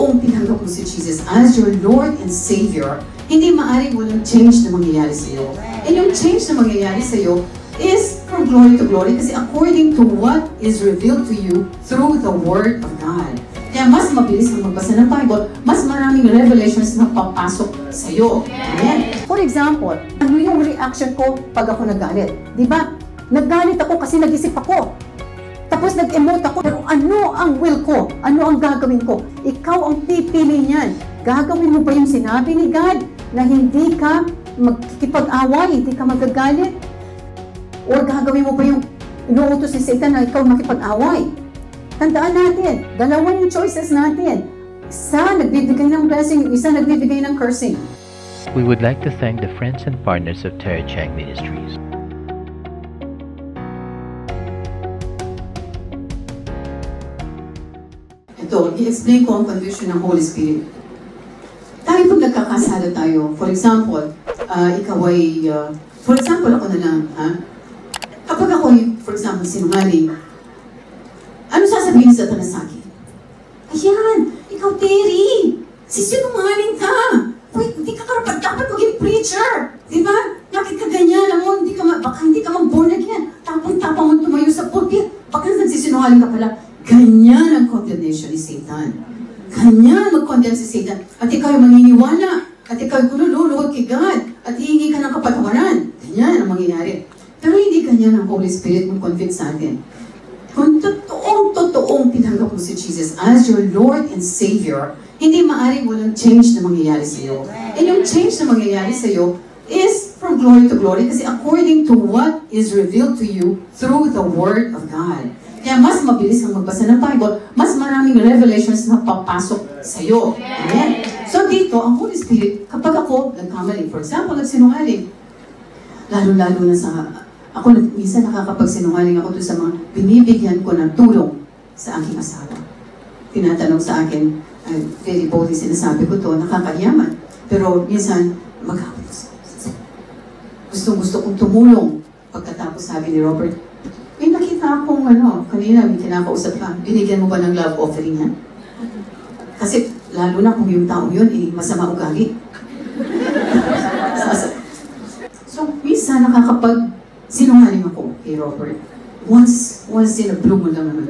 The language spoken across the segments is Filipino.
totoong tinanggap mo si Jesus as your Lord and Savior, hindi maaaring walang change na mangyayari sa iyo. And yung change na mangyayari sa iyo is from glory to glory kasi according to what is revealed to you through the Word of God. Kaya mas mabilis kang magbasa ng Bible, mas maraming revelations na papasok sa iyo. Amen? For example, ano yung reaction ko pag ako nagalit? Di ba? Naggalit ako kasi nag-isip ako. Tapos nag-emote ako, pero ano ang will ko? Ano ang gagawin ko? Ikaw ang pipili niyan. Gagawin mo ba yung sinabi ni God na hindi ka magkikipag-away, hindi ka magagalit? O gagawin mo ba yung inuutos ni Satan na ikaw makipag-away? Tandaan natin, dalawa yung choices natin. Isa nagbibigay ng blessing, isa nagbibigay ng cursing. We would like to thank the friends and partners of Terry Chang Ministries. Ito, i-explain ko ang conviction ng Holy Spirit. Tayo pag nagkakasala tayo, for example, ikaw ay, for example, ako na lang, kapag ako, for example, sinungaling, ano sasabihin sa Satanas sa akin? Ayan, ikaw, Terry, sisinungaling ka. Wait, hindi ka karapat, dapat maging preacher. Di ba? Bakit ka ganyan? Alam mo, baka hindi ka mag-born again. Tapang-tapang mo tumayo sa pulpit. Baka nagsisinungaling ka pala. Ganyan ang condemnation ni Satan. Ganyan mag-condemn si Satan. At ikaw ay maniniwala. At ikaw ay kululuhod kay God. At hihingi ka ng kapatawaran. Ganyan ang mangyayari. Pero hindi ganyan ang Holy Spirit mag-convict sa atin. Kung totoong tinanggap mo si Jesus as your Lord and Savior, hindi maaaring walang change na mangyayari sa iyo. And yung change na mangyayari sa iyo is from glory to glory kasi according to what is revealed to you through the Word of God. Kaya mas mabilis kang magbasa ng Bible, mas maraming revelations na papasok sa iyo. Amen? So dito, ang Holy Spirit, kapag ako nagkamali, for example, nagsinungaling, lalo-lalo na sa, ako minsan nakakapagsinungaling ako doon sa mga binibigyan ko ng tulong sa aking asawa. Tinatanong sa akin, very boldly sinasabi ko to, nakakayaman. Pero minsan, gusto kong tumulong. Pagkatapos sabi ni Robert, may nakita akong kanina may kinakausap ka, binigyan mo ba ng love offering yan? Kasi lalo na kung yung tao yun, masama ugali. So, minsan nakakapag-sinungaling ako kay Robert. Once in a blue moon lang naman.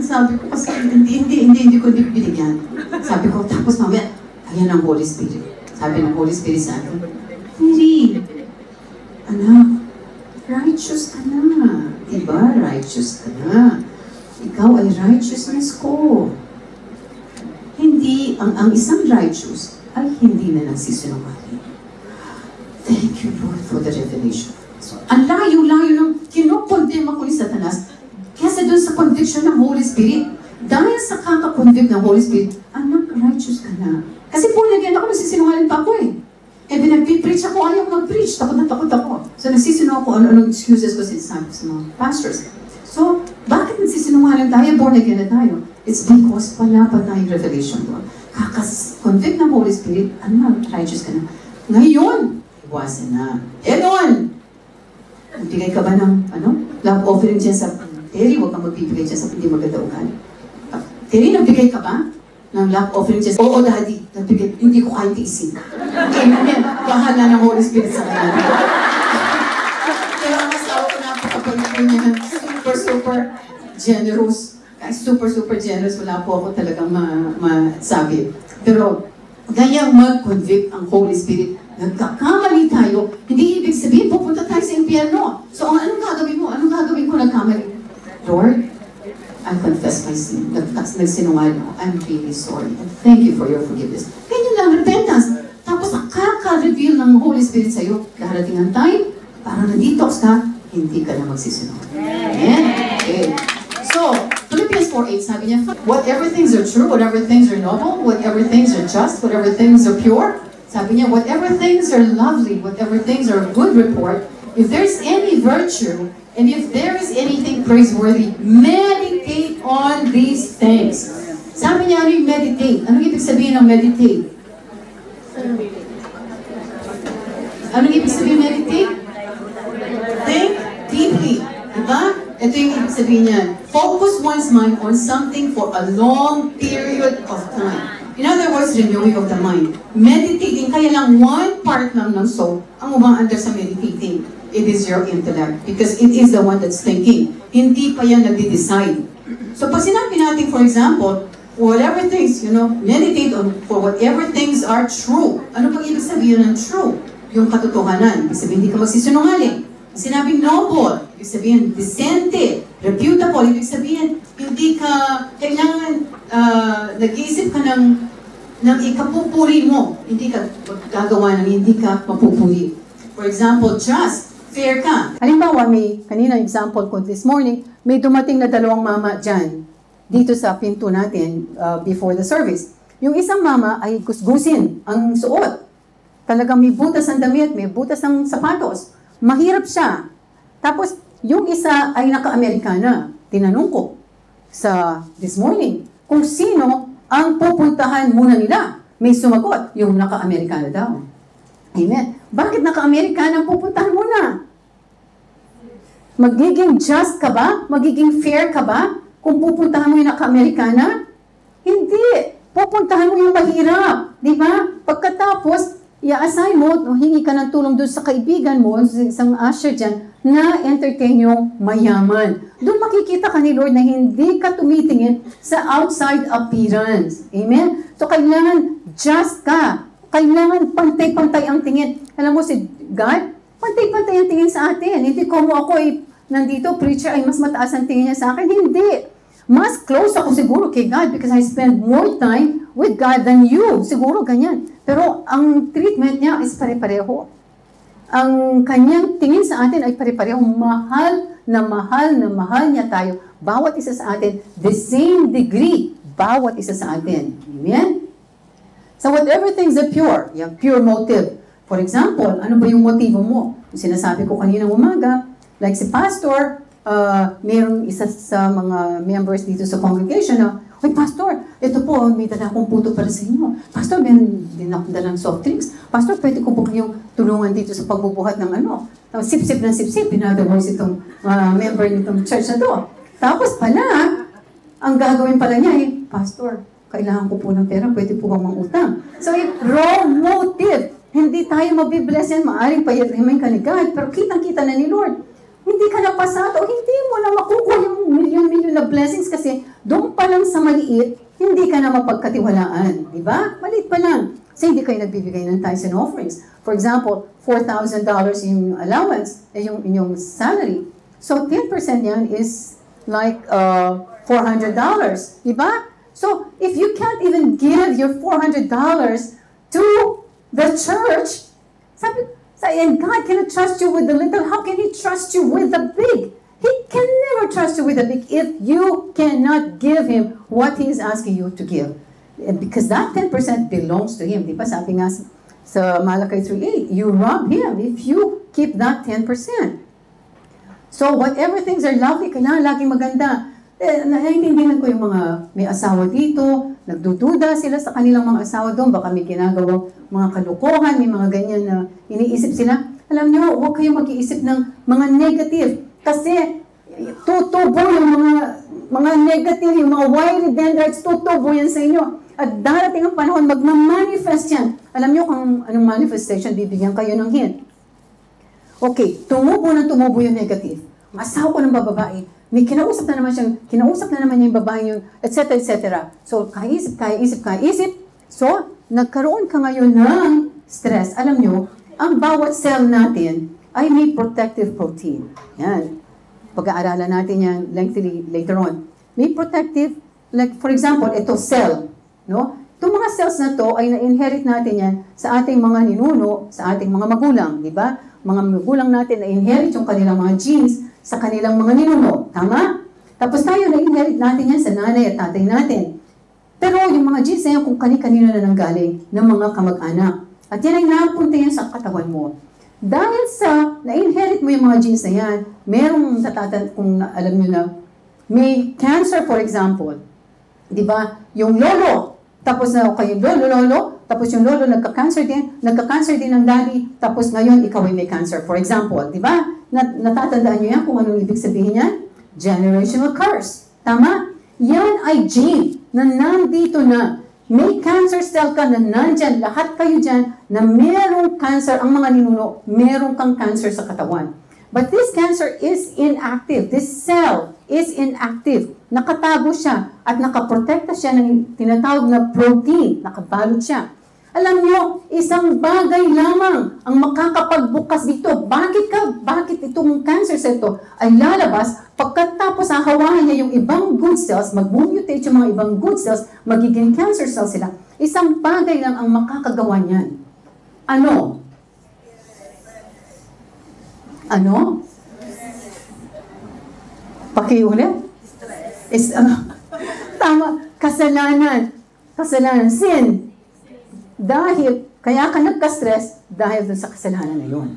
Sabi ko kasi, hindi ko binigyan. Sabi ko, tapos mamaya, ayan ang Holy Spirit. Sabi ng Holy Spirit sa akin, hindi, anak, righteous ka na. Diba? Righteous ka na. Ikaw ay righteousness ko. Hindi, ang isang righteous ay hindi na nagsisinungaling. Thank you, Lord, for the revelation. So, ang layo-layo ng kinukondem ako ni Satanas kesa doon sa conviction ng Holy Spirit. Dahil sa kakakonvict ng Holy Spirit, anak, righteous ka na. Kasi born again ako, nagsisinungaling pa ako eh. Eh, pinag-preach ako, ayaw mag-preach. Takot na takot ako. So, nagsisinungaling ako, ano-anong excuses ko sinasabi sa mga pastors. So, bakit nagsisinungaling tayo? Born again na tayo. It's because wala pa tayong revelation doon. Kakas-convict ng Holy Spirit, anak, righteous ka na. Ngayon, iwasan na. Ganon! Nagbigay ka ba ng, love offering dyan sa Terry? Huwag kang magbibigay dyan sa hindi maganda ugali. Terry, nagbigay ka ba ng love offering dyan? Oo, Daddy. Nagbigay. Hindi ko kahit isin. Amen. Bahala ng Holy Spirit sa kanya. Pero ang asawa ko napakapagod niya. Super generous. Kahit super generous, wala po ako talagang masabi. Pero, ganyang mag-convict ang Holy Spirit. Nagkakamali tayo, hindi ibig sabihin, pupunta tayo sa impyerno. So, anong gagawin mo? Anong gagawin ko nagkamali? Lord, I confess my sin. Nagsinungaling ako. I'm really sorry. And thank you for your forgiveness. Ganyan lang, repentance. Tapos, kaka-reveal ng Holy Spirit sa'yo. Darating ang time, para na-detox ka, hindi ka na magsisinungaling. Amen? Okay. So, Philippians 4:8, sabi niya, whatever things are true, whatever things are noble, whatever things are just, whatever things are pure, sabi niya, whatever things are lovely, whatever things are of good report, if there's any virtue, and if there is anything praiseworthy, meditate on these things. Sabi niya, ano yung meditate? Anong ibig sabihin ng meditate? Anong ibig sabihin meditate? Think deeply. Diba? Ito yung ibig sabihin niyan. Focus one's mind on something for a long period of time. In other words, renewing of the mind. Meditating, kaya lang one part lang ng soul ang umaandar sa meditating. It is your intellect. Because it is the one that's thinking. Hindi pa yan nagde-decide. So pag sinabi natin, for example, whatever things, meditate on for whatever things are true. Ano pang ibig sabihin ng true? Yung katotohanan. Ibig sabihin, hindi ka magsisinungaling. Sinabing noble, ibig sabihin decente, reputable, ibig sabihin hindi ka kailangan nag-iisip ka ng ikapupuri mo, hindi ka gagawa ng hindi ka mapupuri. For example, just, fair ka. Halimbawa, kanina example ko this morning, may dumating na dalawang mama dyan, dito sa pinto natin before the service. Yung isang mama ay gusgusin ang suot. Talagang may butas ang damit, may butas ang sapatos. Mahirap siya. Tapos, yung isa ay naka-Amerikana. Tinanong ko this morning kung sino ang pupuntahan muna nila. May sumagot, yung naka-Amerikana daw. Amen. Bakit naka-Amerikana ang pupuntahan muna? Magiging just ka ba? Magiging fair ka ba? Kung pupuntahan mo yung naka-Amerikana? Hindi. Pupuntahan mo yung mahirap. Di ba? Pagkatapos, i-assign mo, hingi ka ng tulong doon sa kaibigan mo, isang usher dyan, na entertain yung mayaman. Doon makikita ka ni Lord na hindi ka tumitingin sa outside appearance. Amen? So, kailangan just ka. Kailangan pantay-pantay ang tingin. Alam mo si God, pantay-pantay ang tingin sa atin. Hindi ko ako nandito, preacher, ay mas mataas ang tingin niya sa akin. Hindi. Mas close ako siguro kay God because I spend more time with God than you. Siguro ganyan. Pero ang treatment niya is pare-pareho. Ang kanyang tingin sa atin ay pare-pareho. Mahal na mahal na mahal niya tayo. Bawat isa sa atin, the same degree. Bawat isa sa atin. Amen? So whatever things are pure, yung pure motive. For example, ano ba yung motibo mo? Yung sinasabi ko kanina umaga, like si pastor, mayroong isa sa mga members dito sa congregation na, "Uy, pastor, ito po, may dala akong puto para sa inyo. Pastor, meron din akong dalang soft drinks. Pastor, pwede ko po kayong tulungan dito sa pagbubuhat ng ano." Sip-sip ng sip-sip, in other words, itong member nitong church na to. Tapos pala, ang gagawin pala niya "Pastor, kailangan ko po ng pera, pwede po bang mangutang?" So, wrong motive. Hindi tayo mabibless yan, maaaring payarimin ka ni God, pero kitang-kita na ni Lord. Hindi ka napasado, hindi mo na makukuha yung million-million na blessings kasi doon pa lang sa maliit, hindi ka na mapagkatiwalaan. Di ba? Maliit pa lang. Kasi hindi kayo nagbibigay ng tithes and offerings. For example, $4,000 yung allowance, yung salary. So, 10% yan is like $400. Di ba? So, if you can't even give your $400 to the church, and God cannot trust you with the little, how can He trust you with the big? He can never trust you with the big if you cannot give Him what He is asking you to give. Because that 10% belongs to Him. Di ba sabi nga sa Malachi 3:8, you rob Him if you keep that 10%. So whatever things are lovely, kailangan laging maganda. Naiintindihan ko yung mga may asawa dito, nagdududa sila sa kanilang mga asawa doon, baka may ginagawang mga kalukuhan, may mga ganyan na iniisip sila. Alam niyo, huwag kayong mag-iisip ng mga negative. Kasi tutubo yung mga negative, yung mga wiry dendrites, tutubo yan sa inyo. At darating ang panahon, magmamanifest yan. Alam niyo kung anong manifestation, bibigyan kayo ng hint. Okay, tumubo yung negative. Asawa ko ng bababae, may kinausap na naman niya yung babae yun, etc. etc. So, kaisip. So, nagkaroon ka ngayon ng stress. Alam nyo, ang bawat cell natin ay may protective protein. Yan. Pag-aaralan natin yan lengthily later on. May protective, like for example, ito cell. No? Itong mga cells na to ay na-inherit natin yan sa ating mga ninuno, sa ating mga magulang. Di ba? Mga magulang natin na-inherit yung kanilang mga genes sa kanilang mga ninuno. Tama? Tapos tayo na-inherit natin yan sa nanay at tatay natin. Pero yung mga genes na yan, kung kani-kanino na nanggaling ng mga kamag-anak. At yan ay napunta yan sa katawan mo. Dahil sa na-inherit mo yung mga genes na yan, merong kung alam nyo na, may cancer for example. Di ba? Yung lolo, tapos na kayo lolo, tapos yung lolo nagka-cancer din ng daddy, tapos ngayon ikaw ay may cancer for example. Di ba? Natatandaan nyo yan kung anong ibig sabihin yan? generational curse. Tama? Yan ay gene na nandito na. May cancer cell ka na nandyan. Lahat kayo dyan na merong cancer. Ang mga ninuno, merong kang cancer sa katawan. But this cancer is inactive. This cell is inactive. Nakatago siya at nakaprotekta siya ng tinatawag na protein. Nakabalot siya. Alam niyo, isang bagay lamang ang makakapagbukas dito. Bakit itong cancer cell to ay lalabas pagkatapos hahawahan niya yung ibang good cells, mag-mutate yung mga ibang good cells, magiging cancer cells sila. Isang bagay lang ang makakagawa niyan. Ano? Ano? Pakiulit? Tama. Kasalanan. Kasalanan. Sin. Kaya ka nagka-stress dahil dun sa kasalanan na yun.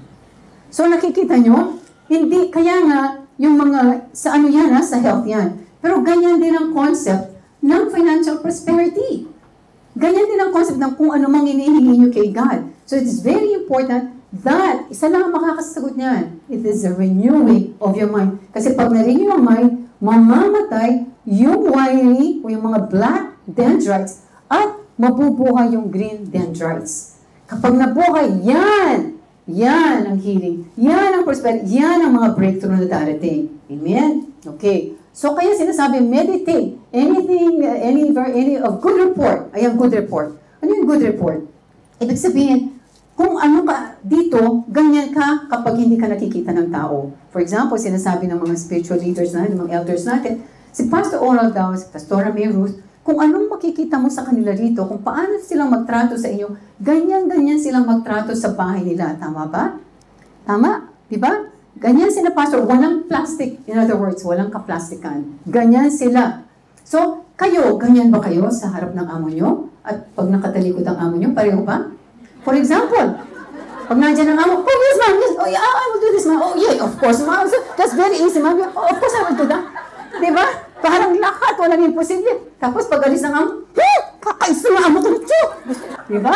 So nakikita nyo, hindi, kaya nga, yung mga, sa ano yan sa health yan. Pero ganyan din ang concept ng financial prosperity. Ganyan din ang concept ng kung ano mang hinihingi nyo kay God. So it is very important that, isa lang ang makakasagot niyan. It is a renewing of your mind. Kasi pag na-renew yung mind, mamamatay yung wiry o yung mga black dendrites at mabubuhay yung green dendrites. Kapag nabuhay, yan ang healing. Yan ang prosperity. Yan ang mga breakthrough na darating. Amen? Okay. So kaya sinasabi, meditate. Any of good report. Ay, ang good report. Ano yung good report? Ibig sabihin, kung ano ka dito, ganyan ka kapag hindi ka nakikita ng tao. For example, sinasabi ng mga spiritual leaders natin, ng mga elders natin, si Pastor Oral daw, si Pastora May Ruth, kung anong makikita mo sa kanila dito, kung paano silang magtrato sa inyo, ganyan-ganyan silang magtrato sa bahay nila. Tama ba? Tama? Diba? Ganyan sila, Pastor. Walang plastic. In other words, walang kaplastikan. Ganyan sila. So, kayo, ganyan ba kayo sa harap ng amo nyo? At pag nakatalikod ang amo nyo, pareho ba? For example, pag nandiyan ang amo, oh yes ma'am, yes, oh yeah, I will do this ma'am, oh yeah, of course ma'am, so, that's very easy ma'am, oh, of course I will do that. Diba? Parang lahat, walang imposible. Tapos pag alis ng amo, kakaisa ng amo ko nito. Diba?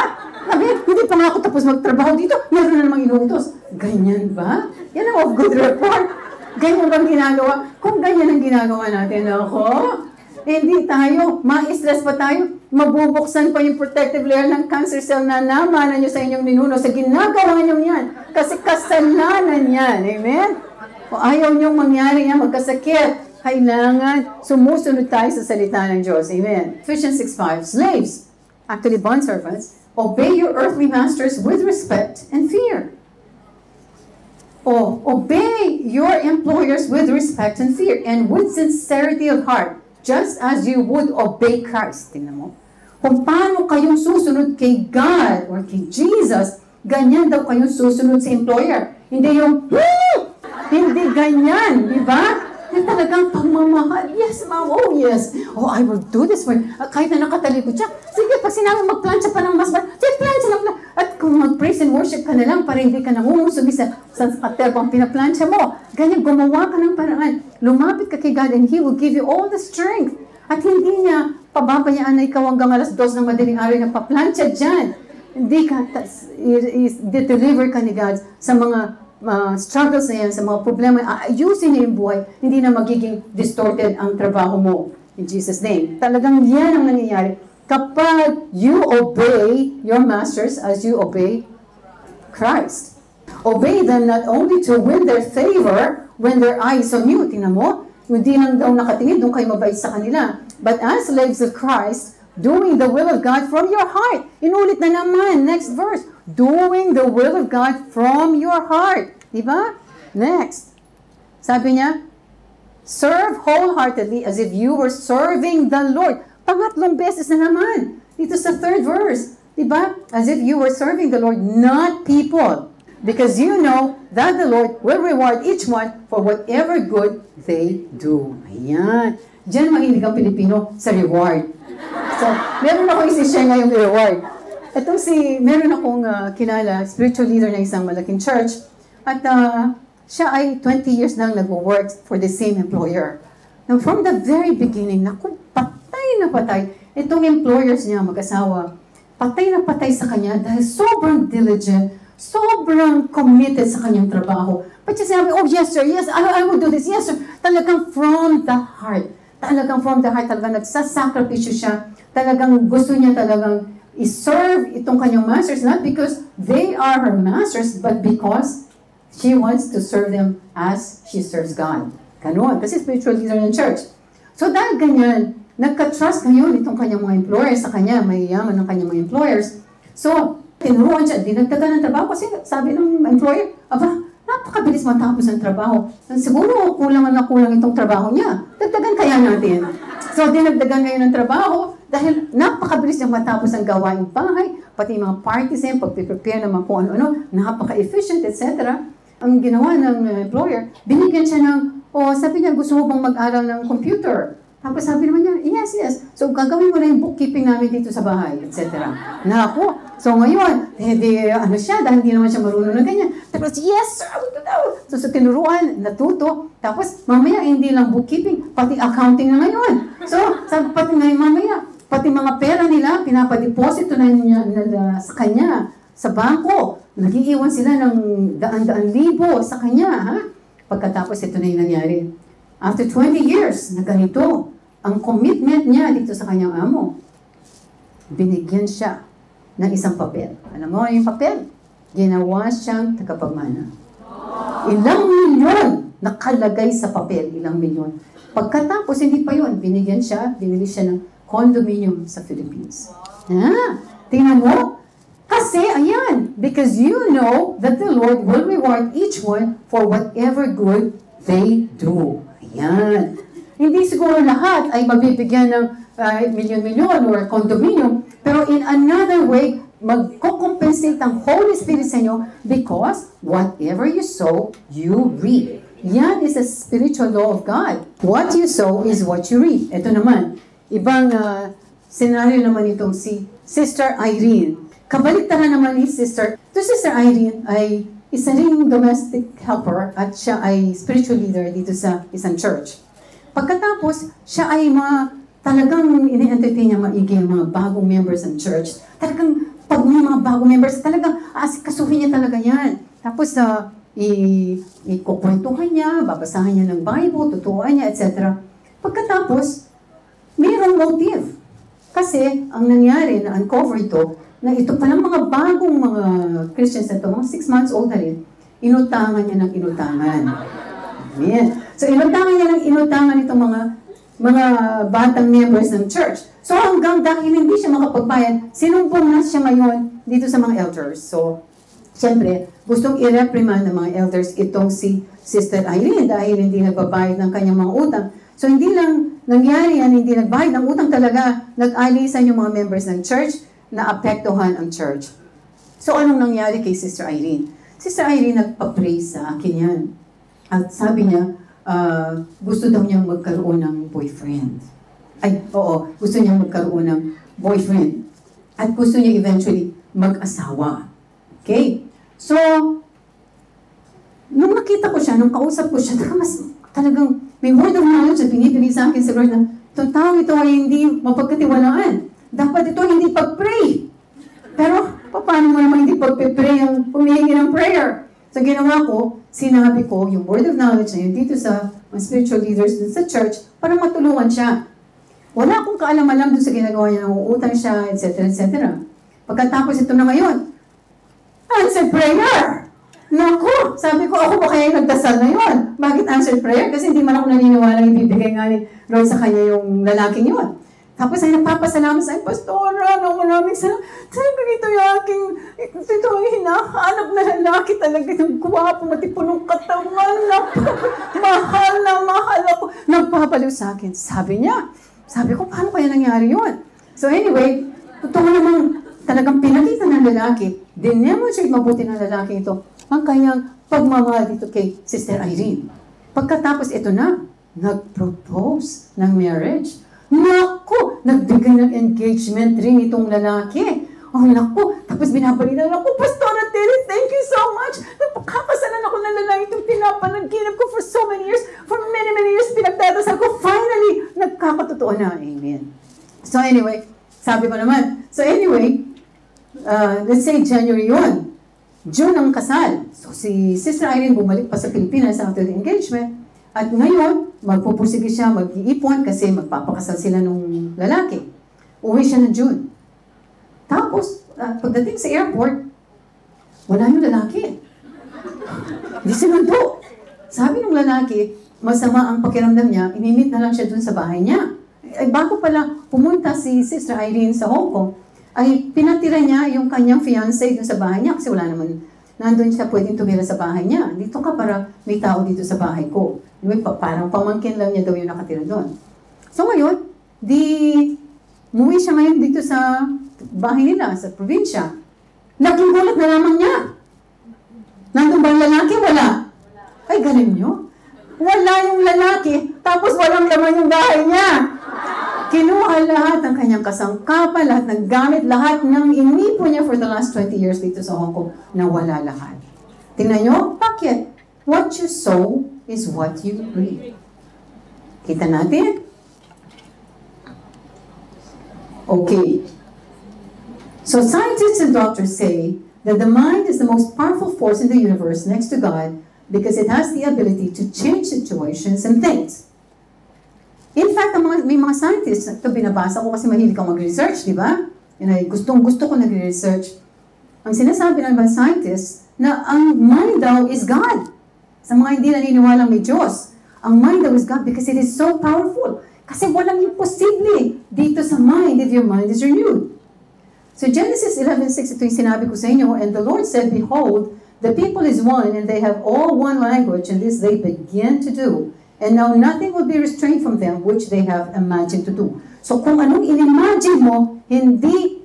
Sabi, hindi pa nga ako tapos magtrabaho dito, meron na namang inuutos. Ganyan ba? Yan ang of good report. Ganyan bang ginagawa? Kung ganyan ang ginagawa natin, ako, hindi tayo, ma-stress pa tayo, mabubuksan pa yung protective layer ng cancer cell na namanan nyo sa inyong ninuno sa ginagawa nyo yan. Kasi kasalanan yan. Amen? O ayaw nyong mangyari yan, magkasakit. Kailangan sumusunod tayo sa salita ng Diyos. Amen? Ephesians 6:5, slaves, actually bondservants, obey your earthly masters with respect and fear. O obey your employers with respect and fear and with sincerity of heart, just as you would obey Christ. Tingnan mo. Kung paano kayong susunod kay God or kay Jesus, ganyan daw kayong susunod sa employer. Hindi yung, hindi ganyan, di ba? Yung talagang pagmamahal. Yes, ma'am. Oh, yes. Oh, I will do this for you. Kahit na nakatalikod siya. Sige, pag sinabi magplansya pa ng mas ba, sige, plansya lang. At kung mag-praise and worship ka na lang para hindi ka nangungusubi sa katerbang pinaplansya mo. Ganyan, gumawa ka ng paraan. Lumapit ka kay God and He will give you all the strength. At hindi niya pababayaan na ikaw hanggang alas 2 ng madaling araw na paplansya dyan. Hindi ka, deliver ka ni God sa mga struggles na yan, sa mga problema, ayusin niya yung buhay, hindi na magiging distorted ang trabaho mo. In Jesus' name. Talagang yan ang nangyayari. Kapag you obey your masters as you obey Christ. Obey them not only to win their favor when their eyes on you. Tingnan mo, hindi lang daw nakatingin, doon kayo mabait sa kanila. But as slaves of Christ, doing the will of God from your heart. Inulit na naman, next verse. Doing the will of God from your heart. Diba? Next. Sabi niya, serve wholeheartedly as if you were serving the Lord. Pangatlong beses na naman. Dito sa third verse. Diba? As if you were serving the Lord, not people. Because you know that the Lord will reward each one for whatever good they do. Ayan. Diyan mahilig ang Pilipino sa reward. So, meron ako isi-share ngayong reward. Itong meron akong kilala, spiritual leader ng isang malaking church, at siya ay 20 years nang nag-work for the same employer. Now, from the very beginning, naku, patay na patay. Itong employers niya, mag-asawa, patay na patay sa kanya dahil sobrang diligent, Sobrang committed sa kanyang trabaho. But siya sabi, oh yes sir, yes, I will do this, yes sir. Talagang from the heart. Talagang from the heart, talagang nagsasakripisyo siya. Talagang gusto niya talagang i-serve itong kanyang masters, not because they are her masters, but because she wants to serve them as she serves God. Ganon, kasi spiritual leader ng church. So dahil ganyan, nagka-trust ngayon itong kanyang mga employers sa kanya, may yaman ng kanyang mga employers. So, tinuruan siya, dinagdagan ng trabaho kasi sabi ng employer, aba, napakabilis matapos ang trabaho. Siguro kulang itong trabaho niya. Dagdagan kaya natin. So, dinagdagan ngayon ng trabaho dahil napakabilis niyang matapos ang gawaing bahay, pati mga parties niya, pag-prepare naman kung ano-ano, napaka-efficient, etc. Ang ginawa ng employer, binigyan siya ng, sabi niya, gusto mo bang mag-aral ng computer? Tapos sabi naman niya, yes, yes. So, gagawin mo na yung bookkeeping namin dito sa bahay, etc. Naku. So, ngayon, ano siya, dahil hindi naman siya marunong na ganyan. Tapos, yes, sir, I will do that. So, tinuruan, natuto. Tapos, mamaya, hindi lang bookkeeping, pati accounting na ngayon. So, sabi, pati ngayon, mamaya, pati mga pera nila, pinapadeposito na niya sa kanya, sa bangko. Nag-iiwan sila ng daan-daan libo sa kanya, ha? Pagkatapos, ito na yung nangyari. After 20 years na ganito, ang commitment niya dito sa kanyang amo, binigyan siya ng isang papel. Alam mo yung papel? Ginawa siyang tagapagmana. Ilang milyon nakalagay sa papel, ilang milyon. Pagkatapos, hindi pa yun, binili siya ng condominium sa Philippines. Tingnan mo? Kasi, ayan, because you know that the Lord will reward each one for whatever good they do. Ayan. Hindi siguro lahat ay mabibigyan ng milyon-milyon or condominium, pero in another way, magko-compensate ang Holy Spirit sa inyo because whatever you sow, you reap. Yan is a spiritual law of God. What you sow is what you reap. Ito naman, ibang senaryo naman itong si Sister Irene. Kabaliktaran naman ni Sister. Ito Sister Irene ay isa ring domestic helper at siya ay spiritual leader dito sa isang church. Pagkatapos, siya ay talagang ini-entertain niya maigi ang mga bagong members ng church. Talagang pag may mga bagong members, talagang kasuhin niya talaga yan. Tapos, ikukwentuhan niya, babasahan niya ng Bible, tutuan niya, etc. Pagkatapos, mayroong motive. Kasi, ang nangyari na uncover ito, na ito palang mga bagong mga Christians na ito, mga 6 months old na rin, inutangan niya ng inutangan. Amen. So, inutangan niya ng inutangan itong mga batang members ng church. So, hanggang dahil hindi siya makapagbayad, sinumpong na siya ngayon dito sa mga elders. So, siyempre, gustong i-reprimand ng mga elders itong si Sister Irene dahil hindi nagbabayad ng kanyang mga utang. So, hindi lang nangyari yan, hindi nagbayad ng utang talaga, nag-alisan yung mga members ng church, na apektuhan ang church. So, anong nangyari kay Sister Irene? Sister Irene nagpa-pray sa akin yan. At sabi niya, gusto daw niyang magkaroon ng boyfriend. Gusto niyang magkaroon ng boyfriend. At gusto niya eventually mag-asawa. Okay? So, nung nakita ko siya, nung kausap ko siya, talagang may word of knowledge na binibigay sa akin sa Lord na, itong tao ito ay hindi mapagkatiwalaan. Dapat ito hindi pag-pray. Pero, paano mo naman hindi pag-pray ang humihingi ng prayer? So, ginawa ko, sinabi ko yung word of knowledge na yun dito sa mga spiritual leaders sa church para matulungan siya. Wala akong kaalam-alam doon sa ginagawa niya, nangungutang siya, etc., etc. Pagkatapos ito na ngayon, answered prayer! Naku! Sabi ko, ako ba kaya nagdasal na yun? Bakit answered prayer? Kasi hindi man ako naniniwala ibibigay nga ni Lord sa kanya yung lalaking yun. Tapos ay nagpapasalamat sa akin, Pastora, maraming salamat. Sabi ito yung aking, ito yung hinahanap na lalaki talaga, yung guwapo, matipunong katawan, mahal na mahal ako. Nagpapaliw sa akin. Sabi niya, sabi ko, paano kaya nangyari yun? So anyway, totoo namang talagang pinakita ng lalaki, dinemonstrate mabuti ng lalaki ito, ang kanyang pagmamahal dito kay Sister Irene. Pagkatapos ito na, nag-propose ng marriage. Naku! Nagbigay ng engagement ring itong lalaki. Oh, naku! Tapos binabalitan ako, Pastora Terry, thank you so much! Napakakasalan ako ng lalaki itong pinapanaginip ko for so many years. For many, many years, pinagdadasal ko. Finally, nagkakatotoo na. Amen. So anyway, sabi ko naman. So anyway, let's say January 1. June ang kasal. So si Sister Irene bumalik pa sa Pilipinas after the engagement. At ngayon, magpupursige siya, mag-iipon kasi magpapakasal sila nung lalaki. Uwi siya ng June. Tapos, pagdating sa airport, wala yung lalaki. Di sinundo. Sabi ng lalaki, masama ang pakiramdam niya, imimit na lang siya dun sa bahay niya. Ay, bago pala pumunta si Sister Irene sa Hong Kong, ay pinatira niya yung kanyang fiancé dun sa bahay niya kasi wala naman, nandun siya pwedeng tumira sa bahay niya. Dito ka para may tao dito sa bahay ko. Parang pamangkin lang niya daw yung nakatira doon. So ngayon, muwi siya ngayon dito sa bahay nila, sa probinsya. Nagugulat na naman niya. Nandun ba ang lalaki? Wala. Ay, ganun nyo? Wala yung lalaki, tapos walang laman yung bahay niya. Kinuha lahat ng kanyang kasangkapan, lahat ng gamit, lahat ng inipon niya for the last 20 years dito sa Hong Kong, nawala lahat. Tingnan nyo, bakit? What you sow is what you reap. Kita natin? Okay. So scientists and doctors say that the mind is the most powerful force in the universe next to God because it has the ability to change situations and things. In fact, may mga scientists, ito binabasa ko kasi mahilig akong mag-research, di ba? Gustong-gusto ko nag-research. Ang sinasabi ng mga scientists na ang mind daw is God. Sa mga hindi naniniwalang may Diyos, ang mind daw is God because it is so powerful. Kasi walang imposible dito sa mind if your mind is renewed. So Genesis 11:6, ito yung sinabi ko sa inyo, and the Lord said, behold, the people is one, and they have all one language, and this they begin to do. And now nothing will be restrained from them which they have imagined to do. So kung anong in-imagine mo, hindi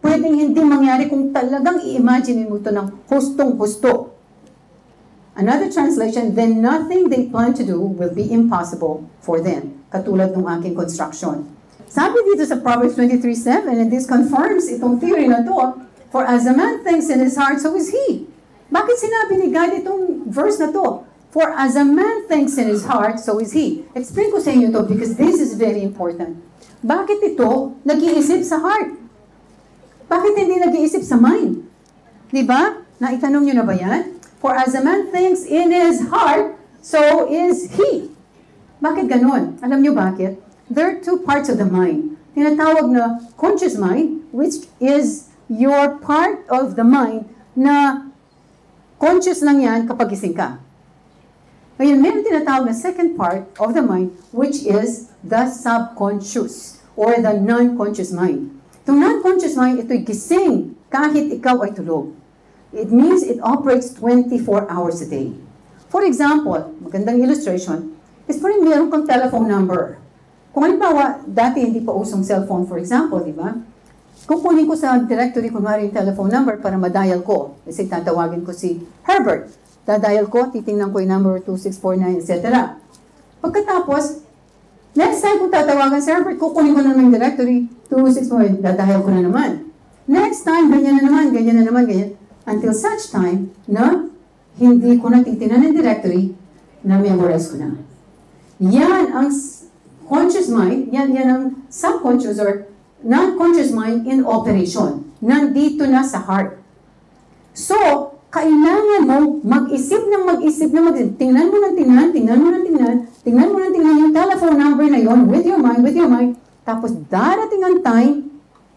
pwedeng hindi mangyari kung talagang i-imagine mo ito ng hustong-husto. Another translation, then nothing they plan to do will be impossible for them. Katulad ng aking construction. Sabi dito sa Proverbs 23:7, and this confirms itong theory na to, for as a man thinks in his heart, so is he. Bakit sinabi ni God itong verse na to? For as a man thinks in his heart, so is he. Explain ko sa inyo to because this is very important. Bakit ito nag-iisip sa heart? Bakit hindi nag-iisip sa mind? Diba? Naitanong nyo na ba yan? For as a man thinks in his heart, so is he. Bakit ganon? Alam nyo bakit? There are two parts of the mind. Tinatawag na conscious mind, which is your part of the mind na conscious lang yan kapag gising ka. Ngayon, meron tinatawag na second part of the mind, which is the subconscious or the non-conscious mind. Itong non-conscious mind, ito'y gising kahit ikaw ay tulog. It means it operates 24 hours a day. For example, magandang illustration, is for meron kang telephone number. Kung halimbawa, dati hindi pa usong cellphone, for example, di ba? Kukunin ko sa directory, kunwari yung telephone number para madial ko. Kasi tatawagin ko si Herbert. Dadial ko, titingnan ko yung number 2649, etc. Pagkatapos, next time kung tatawagan si Herbert, kukunin ko na ng directory, 2649, dadial ko na naman. Next time, ganyan na naman, ganyan na naman, ganyan. Until such time na hindi ko na titingnan ng directory, na-memorize ko na. Yan ang conscious mind, yan ang subconscious or non-conscious mind in operation. Nandito na sa heart. So, kailangan mo mag-isip. Tingnan mo ng tingnan yung telephone number na yon with your mind. Tapos darating ang time,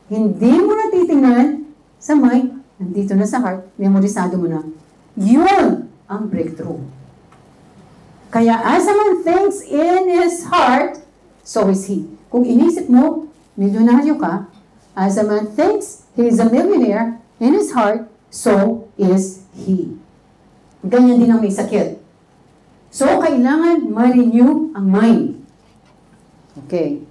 hindi mo na titingnan sa mind, nandito na sa heart, memorisado mo na. Yun ang breakthrough. Kaya as a man thinks in his heart, so is he. Kung inisip mo, milyonaryo ka, as a man thinks he is a millionaire in his heart, so is he. Ganyan din ang may sakit. So, kailangan ma-renew ang mind. Okay.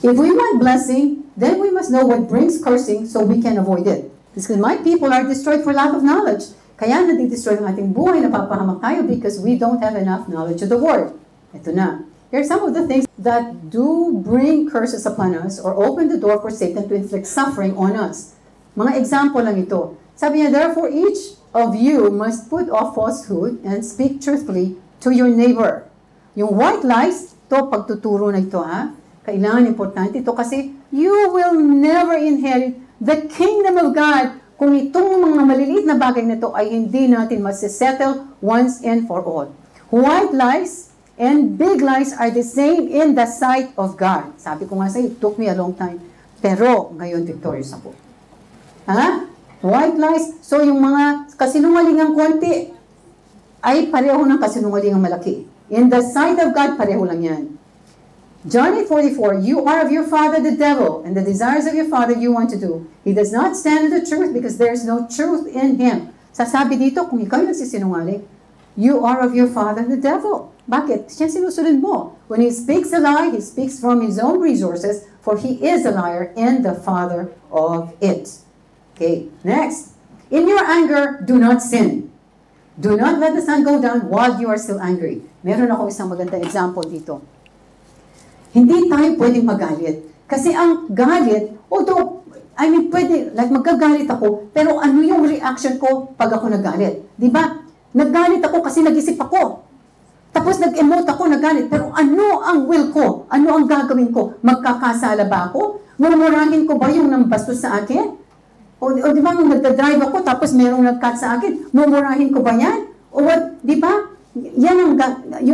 If we want blessing, then we must know what brings cursing so we can avoid it. Because my people are destroyed for lack of knowledge. Kaya nadi-destroy ang ating buhay, napapahamak tayo because we don't have enough knowledge of the Word. Ito na. Here are some of the things that do bring curses upon us or open the door for Satan to inflict suffering on us. Mga example lang ito. Sabi niya, therefore each of you must put off falsehood and speak truthfully to your neighbor. Yung white lies, ito, pagtuturo na ito, ha? Kailangan importante ito kasi you will never inherit the kingdom of God kung itong mga maliliit na bagay na to ay hindi natin masisettle once and for all. White lies and big lies are the same in the sight of God. Sabi ko nga sa'yo, it took me a long time. Pero ngayon, victorious ako. Ha? White lies. So yung mga kasinungalingang konti ay pareho ng kasinungalingang malaki. In the sight of God, pareho lang yan. John 8:44, you are of your father the devil, and the desires of your father you want to do. He does not stand in the truth because there is no truth in him. Sasabi dito, kung ikaw yung nagsisinungaling, you are of your father the devil. Bakit? Siya sinusunod mo. When he speaks a lie, he speaks from his own resources, for he is a liar and the father of it. Okay, next. In your anger, do not sin. Do not let the sun go down while you are still angry. Meron ako isang magandang example dito. Hindi tayo pwedeng magalit. Kasi ang galit, although, pwede, like magkagalit ako, pero ano yung reaction ko pag ako nagalit? Di ba? Naggalit ako kasi nag-isip ako. Tapos nag-emote ako, nagalit. Pero ano ang will ko? Ano ang gagawin ko? Magkakasala ba ako? Mumurahin ko ba yung nambastos sa akin? O di ba, nung nagda-drive ako, tapos merong nag-cut sa akin, mumurahin ko ba yan? O di ba? Yan ang,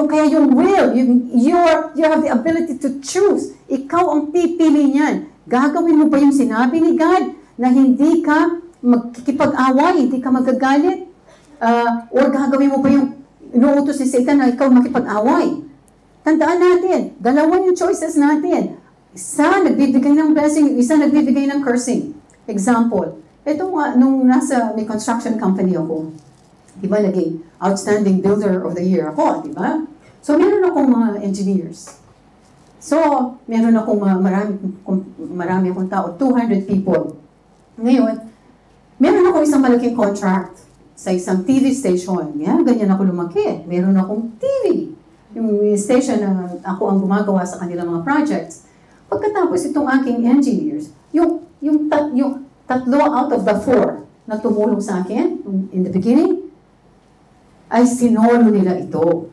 kaya yung will, you have the ability to choose. Ikaw ang pipili niyan. Gagawin mo ba yung sinabi ni God na hindi ka magkikipag-away, hindi ka magagalit? Or gagawin mo ba yung inuutos ni Satan na ikaw makipag-away? Tandaan natin, dalawa yung choices natin. Isa nagbibigay ng blessing, isa nagbibigay ng cursing. Example, ito nung may construction company ako, di ba, naging outstanding builder of the year ako, di ba? So, meron akong mga engineers. So, meron akong marami akong tao, 200 people. Ngayon, meron akong isang malaking contract sa isang TV station. Yan, ganyan ako lumaki. Meron akong TV. Yung station na ako ang gumagawa sa kanilang mga projects. Pagkatapos itong aking engineers, yung tatlo out of the 4 na tumulong sa akin in the beginning, ay sinolo nila ito.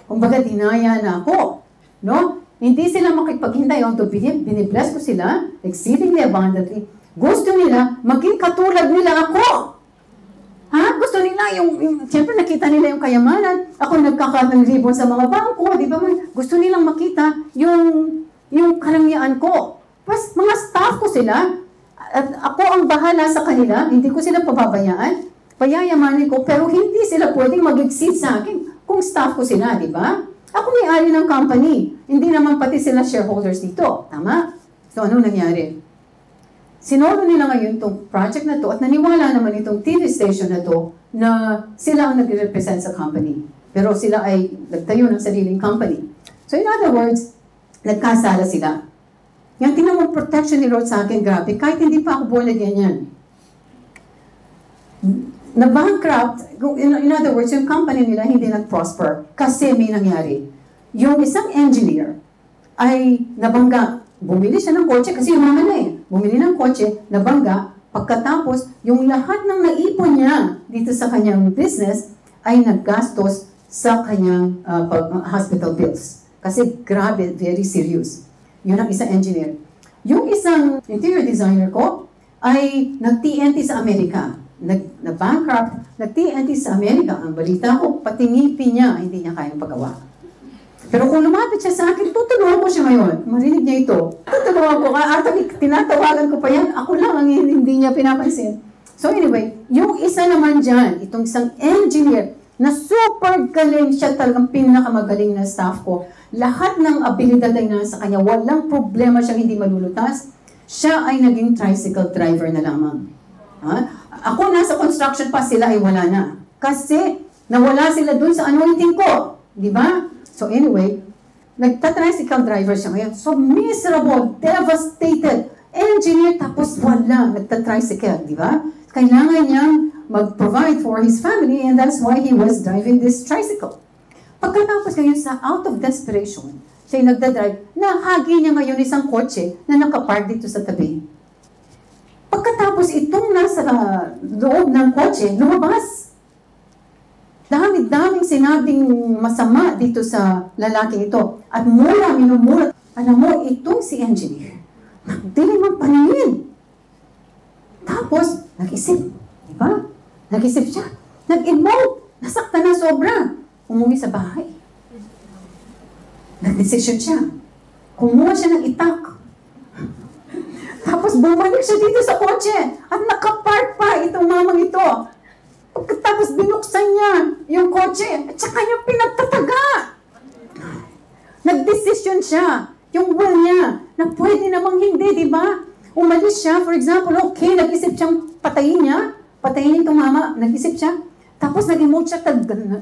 Kumbaga, dinaya na ako. No? Hindi sila makipaghintay. Although binibless ko sila, exceedingly abundantly. Gusto nila, maging katulad nila ako. Ha? Gusto nila siyempre nakita nila yung kayamanan. Ako nagkakatang ribbon sa mga bangko. Di ba? Gusto nilang makita yung karangyaan ko. Pas, mga staff ko sila, at ako ang bahala sa kanila, hindi ko sila pababayaan. Payayamanin ko, pero hindi sila pwedeng mag-exceed sa akin kung staff ko sila, di ba? Ako may-ari ng company. Hindi naman pati sila shareholders dito. Tama? So, ano nangyari? Sinolo nila ngayon itong project na to at naniwala naman itong TV station na to na sila ang nag-represent sa company. Pero sila ay nagtayo ng sariling company. So, in other words, nagkasala sila. Yan, tingnan mo, protection ni Lord sa akin, grabe. Kahit hindi pa ako born again yan. Na-bankrupt, in other words, yung company nila hindi nag-prosper kasi may nangyari. Yung isang engineer ay nabangga. Bumili siya ng kotse kasi umaman na eh. Bumili ng kotse, nabangga. Pagkatapos, yung lahat ng naipon niya dito sa kanyang business ay naggastos sa kanyang hospital bills. Kasi grabe, very serious. Yun ang isang engineer. Yung isang interior designer ko ay nag-TNT sa Amerika. Nag-bankrupt, nag-TNT sa Amerika. Ang balita ko, pati ngipin niya, hindi niya kayang pagawa. Pero kung lumapit siya sa akin, tutulungan ko siya ngayon. Marinig niya ito. Tutulungan ko. At tinatawagan ko pa yan. Ako lang ang hindi niya pinapansin. So anyway, yung isa naman dyan, itong isang engineer, na super galing siya, talagang pinakamagaling na staff ko. Lahat ng abilidad ay nasa kanya. Walang problema siyang hindi malulutas. Siya ay naging tricycle driver na lamang. Ako nasa construction pa, sila ay wala na. Kasi nawala sila dun sa anointing ko. Di ba? So anyway, nagta-tricycle driver siya ngayon. So miserable, devastated. Engineer, tapos wala, nagta-tricycle. Di ba? Kailangan niyang mag-provide for his family and that's why he was driving this tricycle. Pagkatapos ngayon sa out of desperation, siya yung nagdadrive, nahagi niya ngayon isang kotse na nakapark dito sa tabi. Pagkatapos itong nasa loob ng kotse, lumabas. Dami-daming sinabing masama dito sa lalaking ito. At minumura. Alam mo, itong si engineer, nagdilim ang paningin. Tapos, nag-isip. Di ba? Nag-isip siya. Nag-emote. Nasaktan na sobra. Umuwi sa bahay. Nag-decision siya. Kumuha siya ng itak. Tapos bumalik siya dito sa kotse. At nakapark pa itong mamang ito. Pagkatapos binuksan niya yung kotse. At saka niya pinagtataga. Nag-decision siya. Yung will niya. Na pwede namang hindi, di ba? Umalis siya. For example, okay, nag-isip siyang patayin niya. Patayin niya itong mama. Nag-isip siya. Tapos nag-emote siya.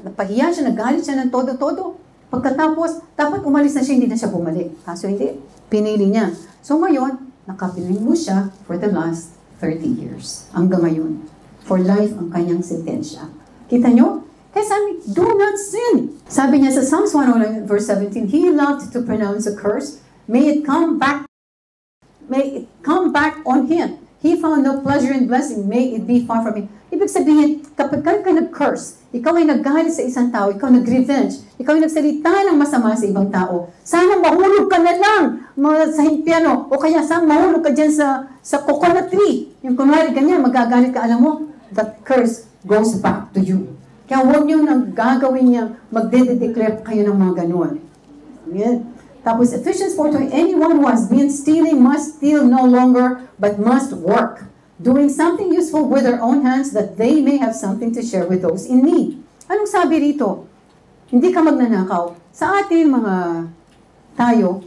Napahiya siya. Nagalit siya ng todo-todo. Pagkatapos, dapat umalis na siya, hindi na siya bumalik. Kaso hindi, pinili niya. So ngayon, nakapiling siya for the last 30 years. Hanggang ngayon. For life ang kanyang sentensya. Kita nyo? Kaya sabi, do not sin. Sabi niya sa Psalms 109 verse 17, He loved to pronounce a curse. May it come back on him. He found no pleasure in blessing. May it be far from him. Ibig sabihin, kapag ka nag-curse, ikaw ay naggalit sa isang tao, ikaw nag-revenge, ikaw ay nagsalita ng masama sa ibang tao, sana mahulog ka na lang sa himpiano, o kaya sana mahulog ka dyan sa coconut tree. Yung kunwari ganyan, magagalit ka, alam mo, that curse goes back to you. Kaya huwag niyo nang gagawin niya, magde-declare kayo ng mga ganun. Amen. Tapos Ephesians 4:20, anyone who has been stealing must steal no longer, but must work, doing something useful with their own hands that they may have something to share with those in need. Anong sabi rito? Hindi ka magnanakaw. Sa atin mga tayo,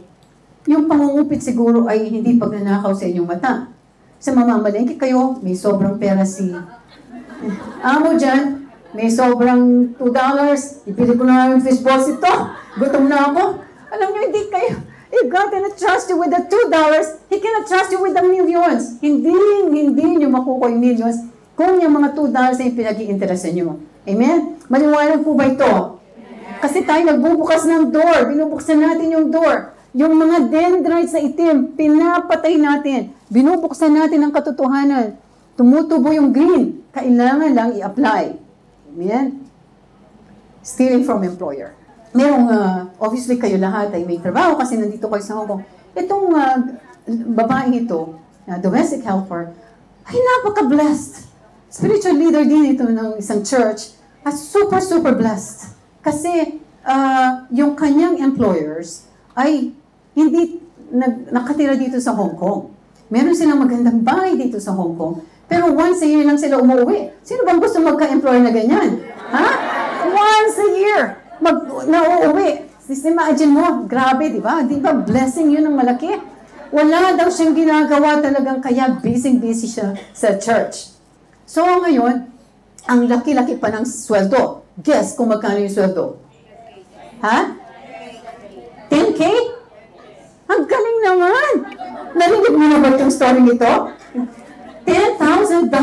yung pangungupit siguro ay hindi pagnanakaw sa inyong mata. Sa mamamalengke kayo, may sobrang pera si amo dyan, may sobrang $2, ibili ko na yung fishballs ito, gutom na ako. Alam niyo, hindi kayo, if God cannot trust you with the $2, He cannot trust you with the millions. Hindi niyo makukuha yung millions kung yung mga $2 ay pinag-iinteresan niyo. Amen? Maliwanag po ba ito? Kasi tayo nagbubukas ng door, binubuksan natin yung door. Yung mga dendrites na itim, pinapatay natin. Binubuksan natin ang katotohanan. Tumutubo yung green. Kailangan lang i-apply. Amen? Stealing from employer. Merong, obviously kayo lahat ay may trabaho kasi nandito kayo sa Hong Kong. Itong babaeng ito, domestic helper, ay napaka-blessed. Spiritual leader din ito ng isang church at super, super blessed. Kasi yung kanyang employers ay hindi nakatira dito sa Hong Kong. Meron silang magandang bahay dito sa Hong Kong. Pero once a year lang sila umuwi. Sino bang gusto magka-employer na ganyan? Ha? Once a year. Nauuwi. Imagine mo, grabe, di ba? Di ba blessing yun ng malaki? Wala daw siyang ginagawa talagang kaya busy siya sa church. So ngayon, ang laki-laki pa ng sweldo. Guess kung magkano yung sweldo? Ha? 10K? Ang galing naman! Narinig mo na ba itong story nito? $10,000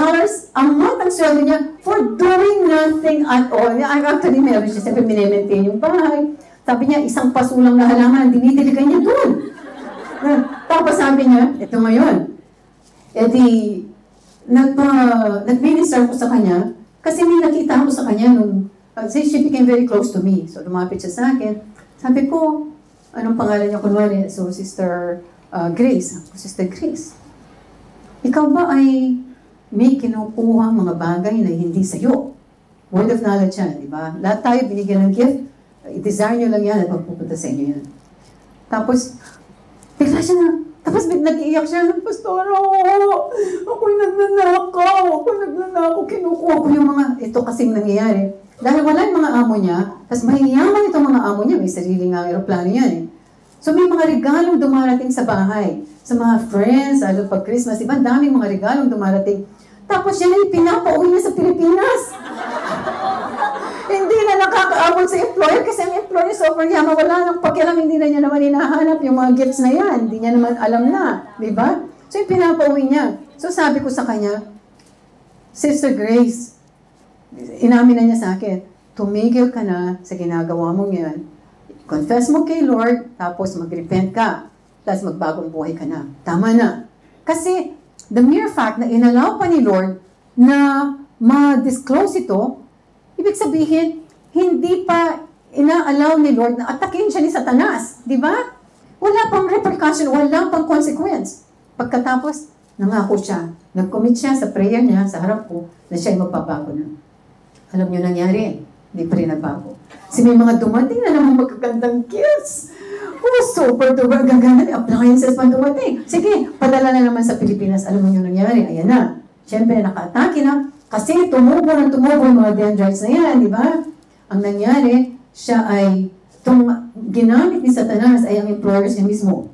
a month ang sweldo niya for doing nothing at all. Actually, meron siya. Siyempre, minimaintain yung bahay. Sabi niya, isang pasulang na halaman, dinitiligan niya doon. Tapos sabi niya, ito ngayon. E di, nag-minister ko sa kanya, kasi may nakita ko sa kanya nung, she became very close to me. So, lumapit siya sa akin. Sabi ko, anong pangalan niya kunwari? So, Sister Grace. Sister Grace. Ikaw ba ay may kinukuha mga bagay na hindi sa'yo? Word of knowledge yan, di ba? Lahat tayo binigyan ng gift, i-desire nyo lang yan at magpupunta sa inyo yan. Tapos, bigla siya na, tapos nag-iiyak siya, Pastor, ako'y nagnanakaw, kinukuha ko yung mga, ito kasing nangyayari. Dahil wala yung mga amo niya, tapos mahiyaman itong mga amo niya, may sariling aeroplano yan eh. So may mga regalong dumarating sa bahay, sa mga friends, lalo pag Christmas, diba? Daming mga regalong dumarating. Tapos yan ay pinapauwi niya sa Pilipinas. Hindi na nakakaabot sa employer kasi ang employer sobrang yaman. Wala nang pakialam, hindi na niya naman hinahanap yung mga gifts na yan. Hindi niya naman alam na. Diba? So yung pinapauwi niya. So sabi ko sa kanya, Sister Grace, inamin na niya sa akin, tumigil ka na sa ginagawa mong yan. Confess mo kay Lord, tapos mag-repent ka. Tapos magbagong buhay ka na. Tama na. Kasi the mere fact na inalaw pa ni Lord na ma-disclose ito, ibig sabihin, hindi pa ina-allow ni Lord na atakin siya ni Satanas. Di ba? Wala pang repercussion, wala pang consequence. Pagkatapos, nangako siya, nag-commit siya sa prayer niya, sa harap ko, na siya ay magbabago na. Alam niyo nangyari, hindi pa rin nagbago. Kasi may mga dumating na naman magagandang gifts. Oh, super duper gaganda. Appliances pa dumating. Sige, padala na naman sa Pilipinas. Alam niyo nangyari, ayan na. Siyempre, naka-atake na. Kasi tumubo yung mga dendrites na yan, di ba? Ang nangyari, siya ay, itong ginamit ni Satanas ay ang employers niya mismo.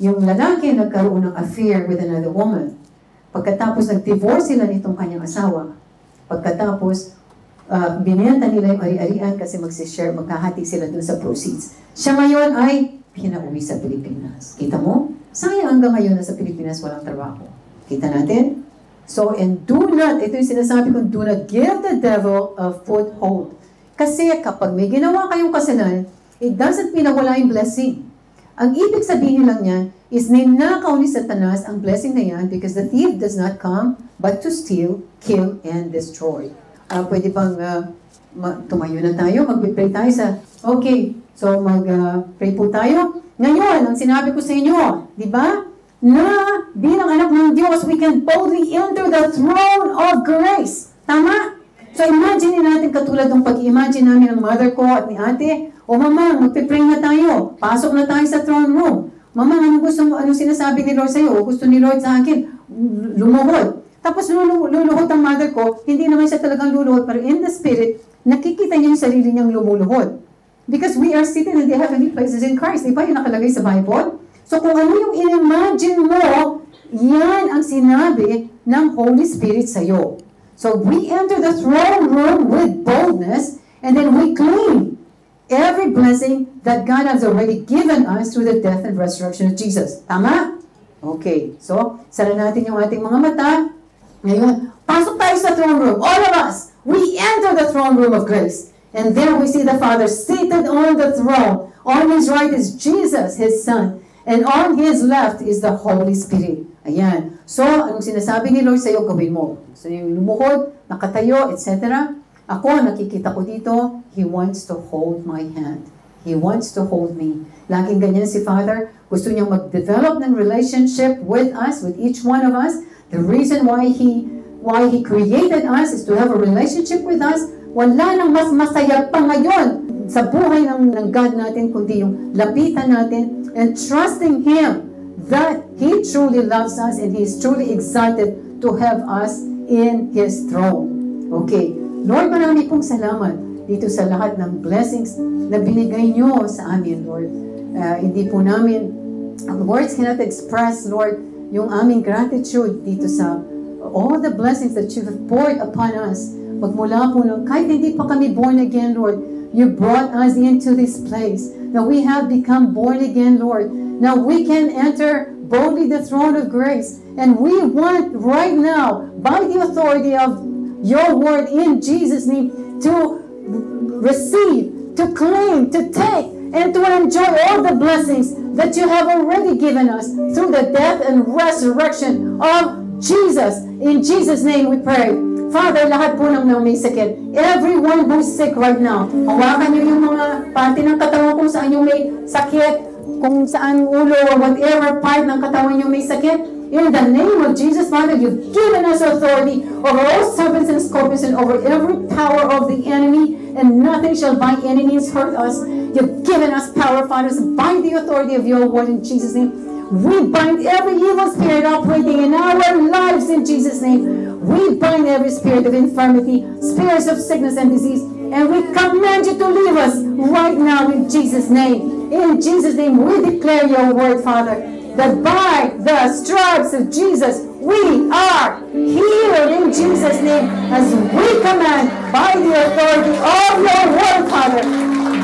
Yung lalaki nagkaroon ng affair with another woman. Pagkatapos nag-divorce sila nitong kanyang asawa. Pagkatapos, binenta nila yung ari-arian kasi magsishare, magkahati sila dun sa proceeds. Siya ngayon ay pinauwi sa Pilipinas. Kita mo? Sayang hanggang ngayon na sa Pilipinas walang trabaho. Kita natin? So, and do not, ito yung sinasabi ko, do not give the devil a foothold. Kasi kapag may ginawa kayong kasalanan, it doesn't mean na wala yung blessing. Ang ibig sabihin lang niyan is ninakaw ni Satanas ang blessing na yan because the thief does not come but to steal, kill, and destroy. Pwede bang tumayo na tayo? Mag-pray tayo sa... Okay, so mag-pray po tayo. Ngayon, ang sinabi ko sa inyo, di ba? Na bilang anak ng Diyos, we can boldly enter the throne of grace. Tama? So imagine natin katulad ng pag-imagine namin ng mother ko at ni ate, o mama, magpipray na tayo. Pasok na tayo sa throne room. Mama, anong sinasabi ni Lord sa'yo? O gusto ni Lord sa akin? Lumuhod. Tapos luluhod ang mother ko, hindi naman siya talagang luluhod, pero in the spirit, nakikita niya yung sarili niyang lumuluhod. Because we are seated in the heavenly places in Christ. Di ba yung nakalagay sa Bible? So kung ano yung in-imagine mo, yan ang sinabi ng Holy Spirit sa'yo. So we enter the throne room with boldness, and then we claim every blessing that God has already given us through the death and resurrection of Jesus. Tama? Okay. So, sara natin yung ating mga mata. Ngayon, pasok tayo sa throne room. All of us, we enter the throne room of grace. And there we see the Father seated on the throne. On His right is Jesus, His Son. And on His left is the Holy Spirit. Ayan. So, anong sinasabi ni Lord sa'yo, gawin mo. So, yung lumuhod, nakatayo, etc. Ako, nakikita ko dito, He wants to hold my hand. He wants to hold me. Laging ganyan si Father. Gusto niyang mag-develop ng relationship with us, with each one of us. The reason why He created us is to have a relationship with us. Wala nang mas masaya pa ngayon sa buhay ng God natin, kundi yung lapitan natin and trusting Him that He truly loves us and He is truly excited to have us in His throne. Okay. Lord, marami pong salamat dito sa lahat ng blessings na binigay niyo sa amin, Lord. Hindi po namin, words cannot express, Lord, yung aming gratitude dito sa all the blessings that you have poured upon us. Magmula po nung, kahit hindi pa kami born again, Lord, you brought us into this place. Now we have become born again, Lord. Now we can enter boldly the throne of grace. And we want right now, by the authority of your word in Jesus' name, to receive, to claim, to take, and to enjoy all the blessings that you have already given us through the death and resurrection of Jesus. In Jesus' name we pray. Father, lahat po ng may sakit, everyone who's sick right now, hawakan niyo yung mga parte ng katawan kung saan yung may sakit, kung saan ulo or whatever part ng katawan yung may sakit. In the name of Jesus, Father, you've given us authority over all serpents and scorpions and over every power of the enemy, and nothing shall by any means hurt us. You've given us power, Father, by the authority of your word in Jesus' name. We bind every evil spirit operating in our lives in Jesus' name. We bind every spirit of infirmity, spirits of sickness and disease, and we command you to leave us right now in Jesus' name. In Jesus' name, we declare your word, Father, that by the stripes of Jesus, we are healed in Jesus' name, as we command by the authority of your word, Father,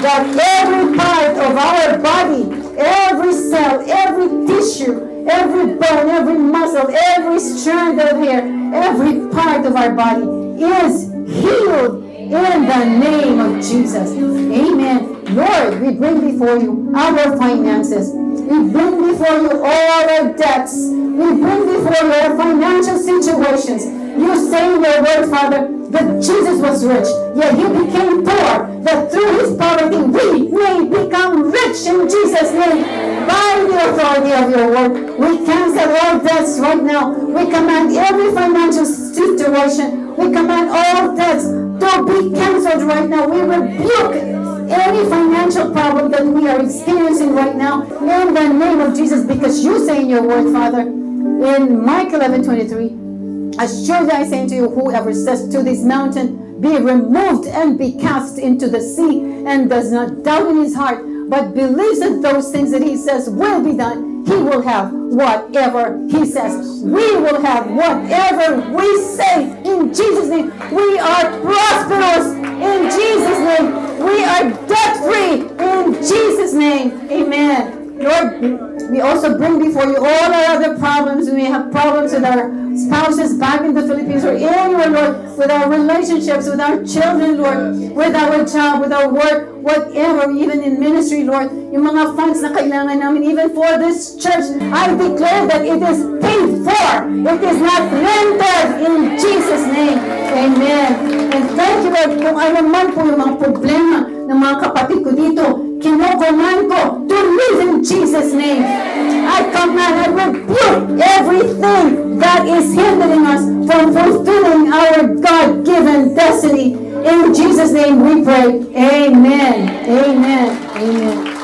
that every part of our body, every cell, every tissue, every bone, every muscle, every strand of hair, every part of our body is healed in the name of Jesus. Amen. Lord, we bring before you our finances. We bring before you all our debts. We bring before you our financial situations. You say in your word, Father, that Jesus was rich, yet he became poor, that through his poverty we may become rich in Jesus' name. By the authority of your word, we cancel all debts right now. We command every financial situation, we command all debts to be canceled right now. We rebuke any financial problem that we are experiencing right now in the name of Jesus, because you say in your word, Father, in Mark 11:23, assuredly I say unto you, whoever says to this mountain, be removed and be cast into the sea, and does not doubt in his heart, but believes that those things that he says will be done, he will have whatever he says. We will have whatever we say in Jesus' name. We are prosperous in Jesus' name. We are debt-free in Jesus' name. Amen. Lord, we also bring before you all our other problems. We have problems with our spouses back in the Philippines or anywhere, Lord, with our relationships, with our children, Lord, with our job, with our work, whatever, even in ministry, Lord, yung mga funds na kailangan namin, even for this church, I declare that it is paid for. It is not rented in Jesus' name. Amen. And thank you, Lord, kung ano man po yung mga problema ng mga kapatid ko dito, kinukuman ko to live in Jesus' name. I command, I rebuke everything that is hindering us from fulfilling our God-given destiny. In Jesus' name we pray. Amen. Amen. Amen.